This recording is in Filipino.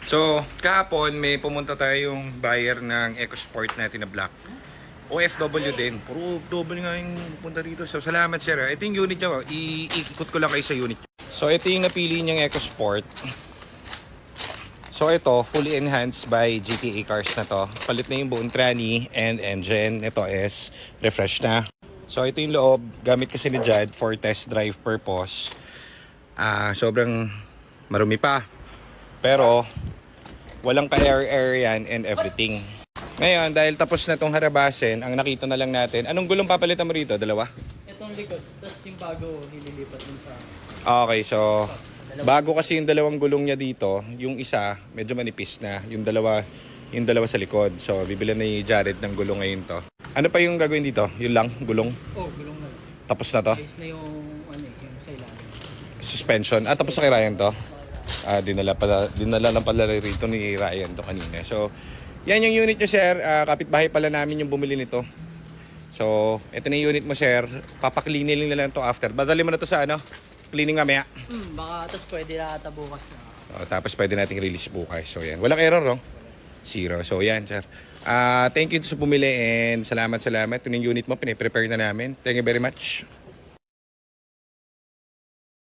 So, kahapon may pumunta tayong buyer ng EcoSport natin na black. OFW din. Puro OFW nga yung punta rito. So, salamat sir. Ito yung unit niya. Iikot ko lang kayo sa unit. So, ito yung napili niyang EcoSport. So, ito, fully enhanced by GTA cars na to. Palit na yung buong tranny and engine. Ito is refresh na. So, ito yung loob. Gamit kasi ni Jad for test drive purpose. Sobrang marumi pa. Pero, walang ka-air yan and everything. Ngayon, dahil tapos na itong harabasin, ang nakita na lang natin, anong gulong papalitan mo rito? Dalawa? Itong likod, tapos yung bago nililipat dun sa... Okay, so bago kasi yung dalawang gulong niya dito, yung isa medyo manipis na, yung dalawa sa likod. So bibili ni Jared ng gulong ngayon to. Ano pa yung gagawin dito? Yun lang, gulong. Oh, gulong na. Tapos na to. Ayos na yung, yung sa ilalim. Suspension. Tapos sa kay Ryan to. Dinala lang pala rito ni Ryan to kanina. So yan yung unit nyo sir. Kapitbahay pala namin yung bumili nito. So ito na yung unit mo sir. Papaklinilin na lang to after. Badali mo na to sa ano? Cleaning mamaya. Baka tapos pwede na ata bukas na. Tapos pwede nating release bukas. So yan. Walang error, no? Zero. So yan, sir. Thank you sa pumili and salamat. Ito yung unit mo. Piniprepare na namin. Thank you very much.